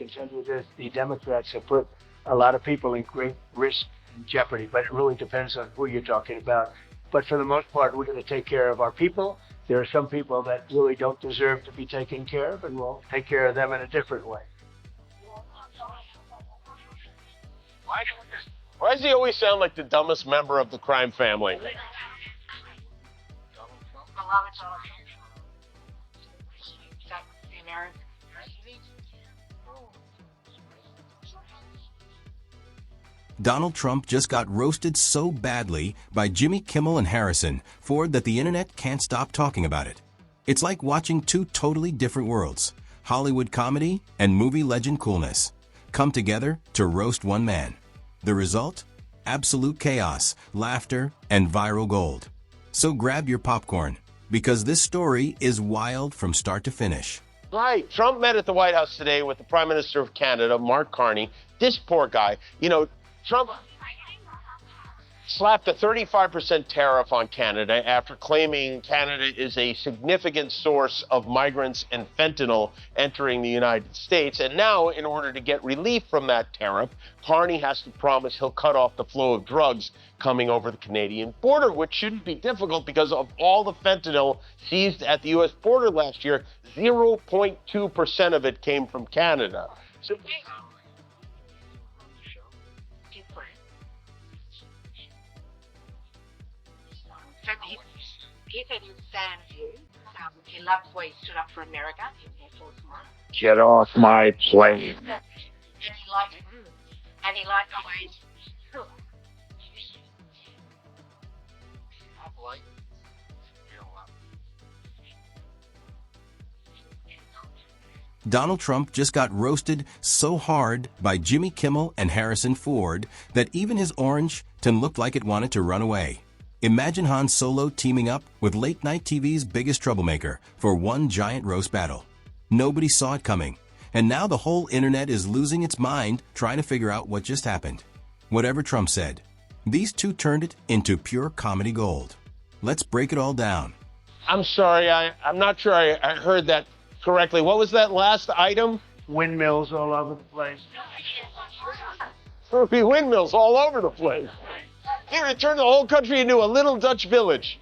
continue this, the Democrats have put a lot of people in great risk and jeopardy, but it really depends on who you're talking about. But for the most part, we're going to take care of our people. There are some people that really don't deserve to be taken care of, and we'll take care of them in a different way. Why does he always sound like the dumbest member of the crime family? Donald Trump just got roasted so badly by Jimmy Kimmel and Harrison Ford that the internet can't stop talking about it. It's like watching two totally different worlds, Hollywood comedy and movie legend coolness, come together to roast one man. The result? Absolute chaos, laughter, and viral gold. So grab your popcorn, because this story is wild from start to finish. Right. Trump met at the White House today with the Prime Minister of Canada, Mark Carney. This poor guy, Trump slapped a 35% tariff on Canada after claiming Canada is a significant source of migrants and fentanyl entering the United States. And now, in order to get relief from that tariff, Carney has to promise he'll cut off the flow of drugs coming over the Canadian border, which shouldn't be difficult because of all the fentanyl seized at the U.S. border last year, 0.2% of it came from Canada. So he said he would stand for you. He loved the way he stood up for America in Air Force One. Get off my plane. And he liked the way. Donald Trump just got roasted so hard by Jimmy Kimmel and Harrison Ford that even his orange looked like it wanted to run away. Imagine Han Solo teaming up with late-night TV's biggest troublemaker for one giant roast battle. Nobody saw it coming, and now the whole internet is losing its mind trying to figure out what just happened. Whatever Trump said, these two turned it into pure comedy gold. Let's break it all down. I'm sorry, I'm not sure I heard that correctly. What was that last item? Windmills all over the place. There'll be windmills all over the place. Here, it turned the whole country into a little Dutch village.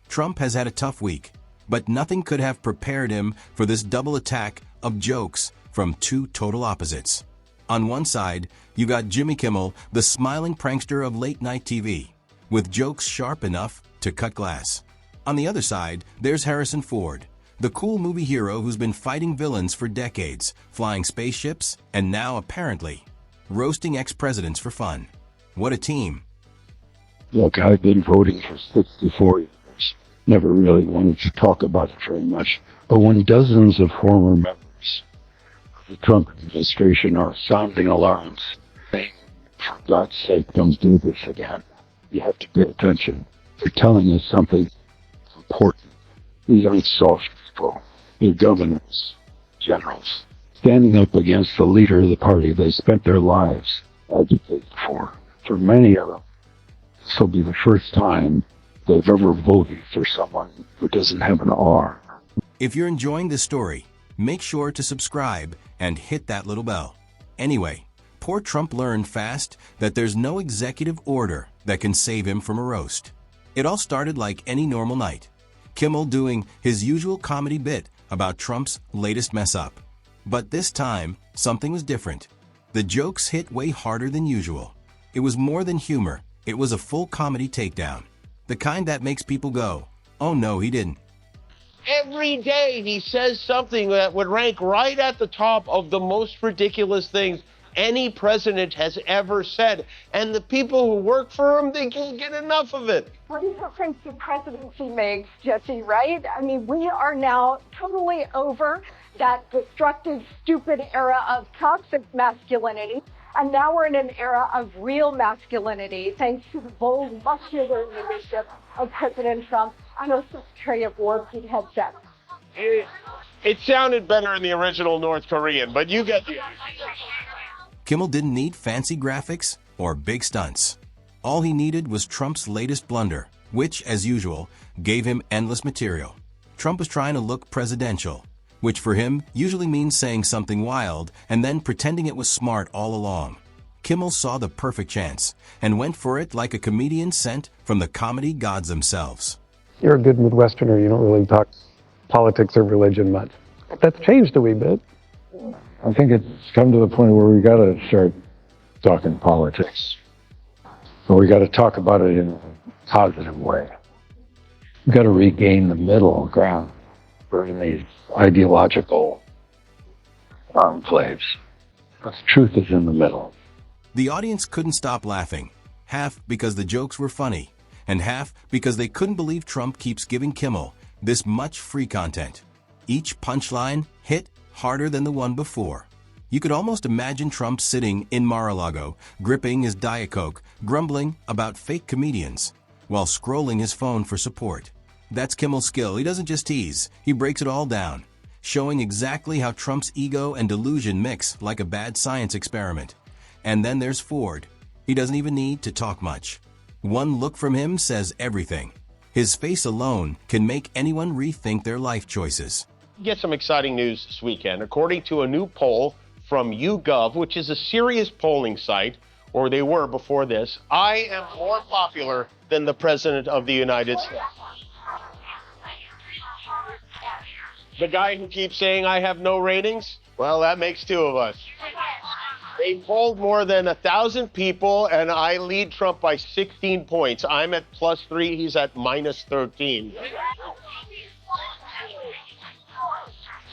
Trump has had a tough week, but nothing could have prepared him for this double attack of jokes from two total opposites. On one side, you got Jimmy Kimmel, the smiling prankster of late-night TV, with jokes sharp enough to cut glass. On the other side, there's Harrison Ford, the cool movie hero who's been fighting villains for decades, flying spaceships, and now, apparently, roasting ex-presidents for fun. What a team. Look, I've been voting for 64 years. Never really wanted to talk about it very much. But when dozens of former members of the Trump administration are sounding alarms, saying, for God's sake, don't do this again, you have to pay attention. They're telling us something important. These aren't soft people. They're governors, generals, standing up against the leader of the party they spent their lives agitating for. For many of them, this will be the first time they've ever voted for someone who doesn't have an R. If you're enjoying this story, make sure to subscribe and hit that little bell. Anyway, poor Trump learned fast that there's no executive order that can save him from a roast. It all started like any normal night. Kimmel doing his usual comedy bit about Trump's latest mess up. But this time, something was different. The jokes hit way harder than usual. It was more than humor. It was a full comedy takedown. The kind that makes people go, oh no, he didn't. Every day he says something that would rank right at the top of the most ridiculous things any president has ever said. And the people who work for him, they can't get enough of it. What a difference the presidency makes, Jesse, right? I mean, we are now totally over that destructive, stupid era of toxic masculinity. And now we're in an era of real masculinity, thanks to the bold, muscular leadership of President Trump and our Secretary of War, Pete Hegseth. It sounded better in the original North Korean, but you get the... Kimmel didn't need fancy graphics or big stunts. All he needed was Trump's latest blunder, which, as usual, gave him endless material. Trump was trying to look presidential, which for him usually means saying something wild and then pretending it was smart all along. Kimmel saw the perfect chance and went for it like a comedian sent from the comedy gods themselves. You're a good Midwesterner. You don't really talk politics or religion much. That's changed a wee bit. I think it's come to the point where we got to start talking politics. But we got to talk about it in a positive way. We got to regain the middle ground. We're in these ideological enclaves. But the truth is in the middle. The audience couldn't stop laughing, half because the jokes were funny, and half because they couldn't believe Trump keeps giving Kimmel this much free content. Each punchline hit harder than the one before. You could almost imagine Trump sitting in Mar-a-Lago, gripping his Diet Coke, grumbling about fake comedians, while scrolling his phone for support. That's Kimmel's skill. He doesn't just tease, he breaks it all down, showing exactly how Trump's ego and delusion mix like a bad science experiment. And then there's Ford. He doesn't even need to talk much. One look from him says everything. His face alone can make anyone rethink their life choices. Get some exciting news this weekend. According to a new poll from YouGov, which is a serious polling site, or they were before this, I am more popular than the President of the United States. The guy who keeps saying I have no ratings? Well, that makes two of us. They polled more than 1,000 people, and I lead Trump by 16 points. I'm at +3, he's at -13.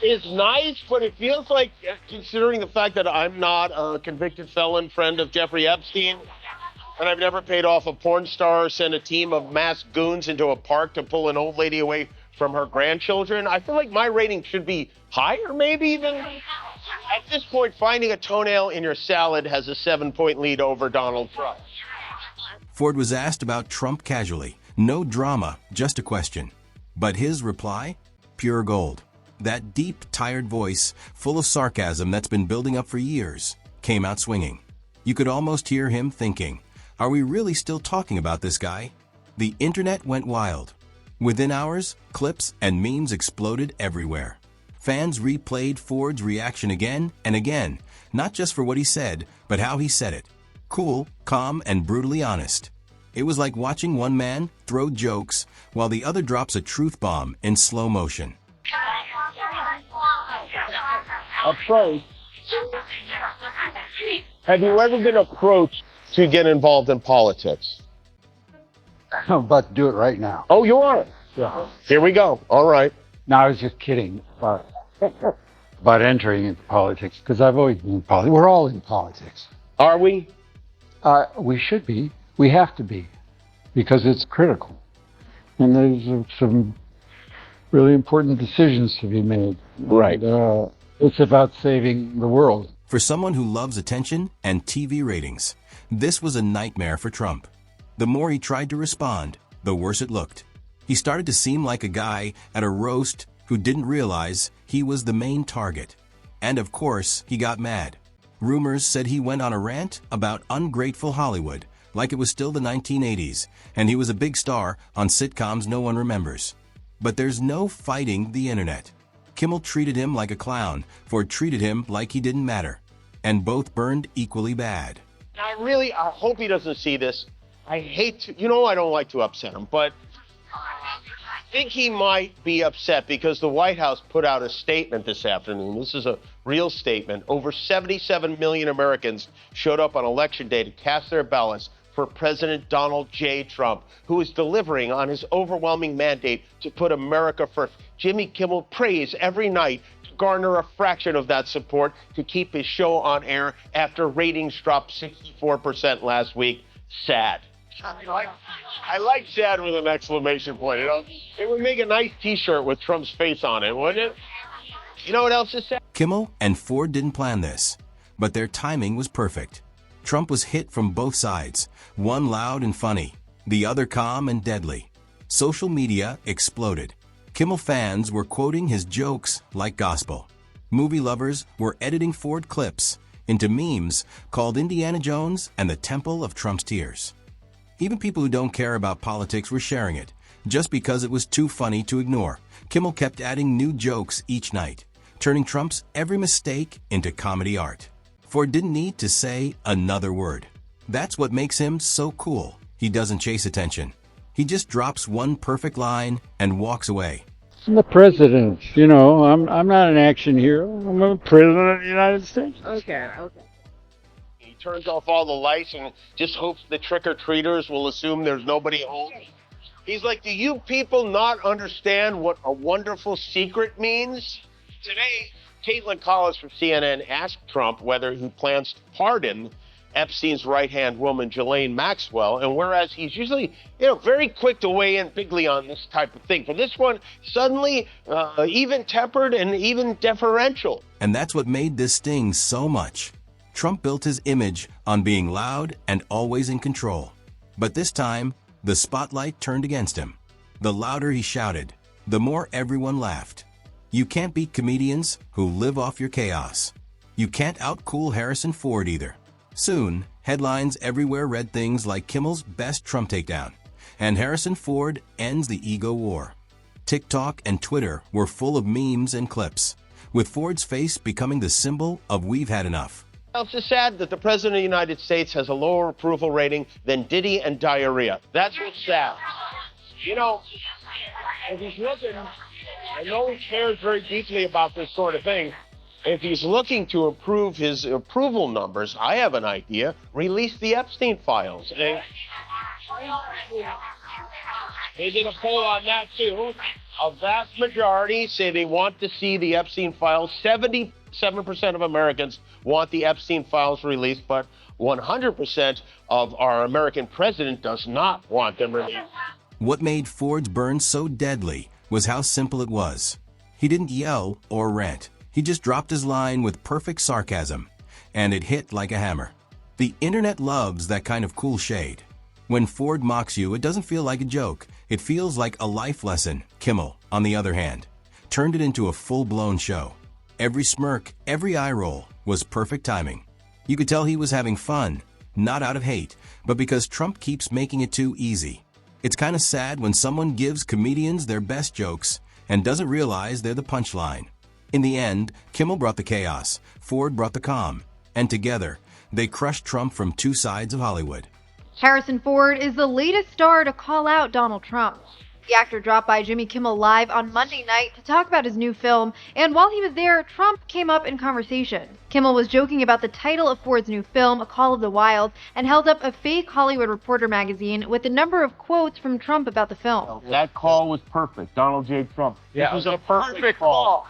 It's nice, but it feels like, considering the fact that I'm not a convicted felon friend of Jeffrey Epstein, and I've never paid off a porn star or sent a team of masked goons into a park to pull an old lady away from her grandchildren, I feel like my rating should be higher, maybe even. At this point, finding a toenail in your salad has a 7-point lead over Donald Trump. Ford was asked about Trump casually. No drama, just a question. But his reply? Pure gold. That deep, tired voice, full of sarcasm that's been building up for years, came out swinging. You could almost hear him thinking, are we really still talking about this guy? The internet went wild. Within hours, clips and memes exploded everywhere. Fans replayed Ford's reaction again and again, not just for what he said, but how he said it. Cool, calm, and brutally honest. It was like watching one man throw jokes while the other drops a truth bomb in slow motion. Approach. Have you ever been approached to get involved in politics? I'm about to do it right now. Oh, you are? Yeah. Here we go. All right. No, I was just kidding about entering into politics, because I've always been in politics. We're all in politics. Are we? We should be. We have to be, because it's critical. And there's some really important decisions to be made. Right. And, it's about saving the world. For someone who loves attention and TV ratings, this was a nightmare for Trump. The more he tried to respond, the worse it looked. He started to seem like a guy at a roast who didn't realize he was the main target. And of course, he got mad. Rumors said he went on a rant about ungrateful Hollywood, like it was still the 1980s, and he was a big star on sitcoms no one remembers. But there's no fighting the internet. Kimmel treated him like a clown, Ford treated him like he didn't matter. And both burned equally bad. I hope he doesn't see this. I hate to, I don't like to upset him, but I think he might be upset because the White House put out a statement this afternoon. This is a real statement. Over 77 million Americans showed up on Election Day to cast their ballots for President Donald J. Trump, who is delivering on his overwhelming mandate to put America first. Jimmy Kimmel prays every night to garner a fraction of that support to keep his show on air after ratings dropped 64% last week. Sad. I like sad with an exclamation point. It would make a nice T-shirt with Trump's face on it, wouldn't it? You know what else is sad? Kimmel and Ford didn't plan this, but their timing was perfect. Trump was hit from both sides, one loud and funny, the other calm and deadly. Social media exploded. Kimmel fans were quoting his jokes like gospel. Movie lovers were editing Ford clips into memes called Indiana Jones and the Temple of Trump's Tears. Even people who don't care about politics were sharing it, just because it was too funny to ignore. Kimmel kept adding new jokes each night, turning Trump's every mistake into comedy art. Ford didn't need to say another word. That's what makes him so cool. He doesn't chase attention. He just drops one perfect line and walks away. I'm the president, you know, I'm not an action hero. I'm a president of the United States. Okay. He turns off all the lights and just hopes the trick-or-treaters will assume there's nobody home. He's like, do you people not understand what a wonderful secret means? Today, Caitlin Collins from CNN asked Trump whether he plans to pardon Epstein's right-hand woman, Ghislaine Maxwell, and whereas he's usually, very quick to weigh in bigly on this type of thing, for this one, suddenly even-tempered and even deferential. And that's what made this sting so much. Trump built his image on being loud and always in control. But this time, the spotlight turned against him. The louder he shouted, the more everyone laughed. You can't beat comedians who live off your chaos. You can't outcool Harrison Ford either. Soon, headlines everywhere read things like Kimmel's best Trump takedown, and Harrison Ford ends the ego war. TikTok and Twitter were full of memes and clips, with Ford's face becoming the symbol of "we've had enough." It's just sad that the President of the United States has a lower approval rating than Diddy and diarrhea. That's what's sad. If he's looking, I know he cares very deeply about this sort of thing. If he's looking to improve his approval numbers, I have an idea. Release the Epstein files. They did a poll on that, too. A vast majority say they want to see the Epstein files. 77% of Americans want the Epstein files released, but 100% of our American president does not want them released. What made Ford's burn so deadly was how simple it was. He didn't yell or rant. He just dropped his line with perfect sarcasm, and it hit like a hammer. The internet loves that kind of cool shade. When Ford mocks you, it doesn't feel like a joke. It feels like a life lesson. Kimmel, on the other hand, turned it into a full-blown show. Every smirk, every eye roll was perfect timing. You could tell he was having fun, not out of hate, but because Trump keeps making it too easy. It's kind of sad when someone gives comedians their best jokes and doesn't realize they're the punchline. In the end, Kimmel brought the chaos, Ford brought the calm, and together, they crushed Trump from two sides of Hollywood. Harrison Ford is the latest star to call out Donald Trump. The actor dropped by Jimmy Kimmel Live on Monday night to talk about his new film, and while he was there, Trump came up in conversation. Kimmel was joking about the title of Ford's new film, A Call of the Wild, and held up a fake Hollywood Reporter magazine with a number of quotes from Trump about the film. That call was perfect. Donald J. Trump. Yeah, it was a perfect call.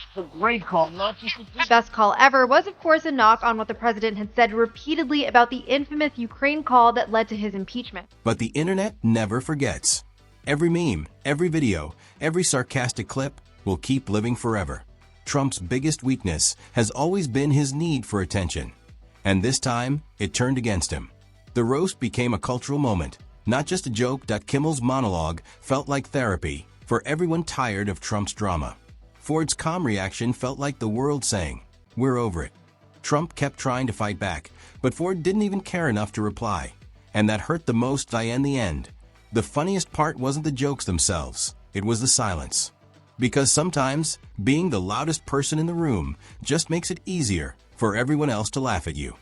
It's a great call, not just a Best call ever was, of course, a knock on what the president had said repeatedly about the infamous Ukraine call that led to his impeachment. But the internet never forgets. Every meme, every video, every sarcastic clip will keep living forever. Trump's biggest weakness has always been his need for attention. And this time, it turned against him. The roast became a cultural moment, not just a joke. Kimmel's monologue felt like therapy for everyone tired of Trump's drama. Ford's calm reaction felt like the world saying, "We're over it." Trump kept trying to fight back, but Ford didn't even care enough to reply. And that hurt the most in the end. The funniest part wasn't the jokes themselves, it was the silence. Because sometimes, being the loudest person in the room just makes it easier for everyone else to laugh at you.